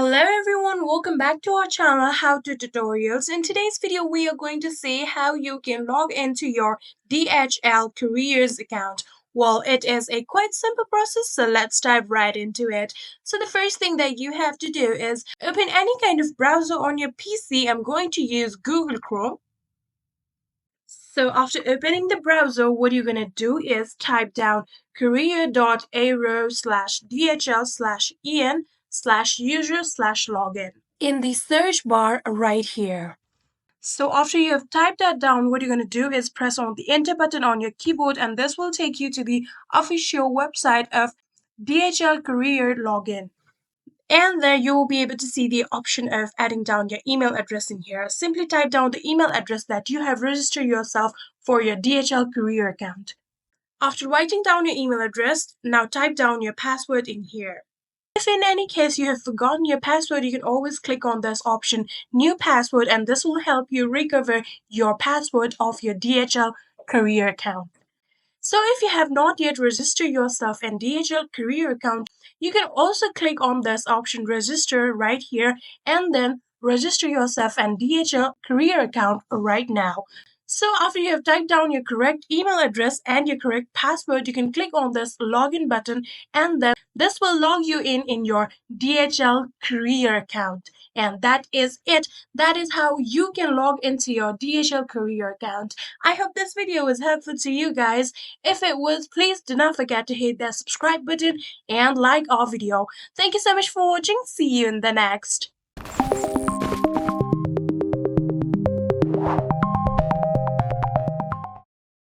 Hello everyone, welcome back to our channel How To Tutorials. In today's video, we are going to see how you can log into your DHL Careers account. Well, it is a quite simple process, so let's dive right into it. So the first thing that you have to do is open any kind of browser on your PC. I'm going to use Google Chrome. So after opening the browser, what you're going to do is type down career.aro/dhl/en/user/login in the search bar right here. So after you have typed that down, what you're going to do is press on the enter button on your keyboard, and this will take you to the official website of DHL Career login. And there you will be able to see the option of adding down your email address in here. Simply type down the email address that you have registered yourself for your DHL Career account. After writing down your email address, now type down your password in here. If in any case you have forgotten your password, you can always click on this option, New Password, and this will help you recover your password of your DHL Career account. So if you have not yet registered yourself in DHL Career account, you can also click on this option register right here and then register yourself in DHL Career account right now. So after you have typed down your correct email address and your correct password, you can click on this login button, and then this will log you in your DHL Career account. And that is it. That is how you can log into your DHL Career account. I hope this video was helpful to you guys. If it was, please do not forget to hit that subscribe button and like our video. Thank you so much for watching. See you in the next.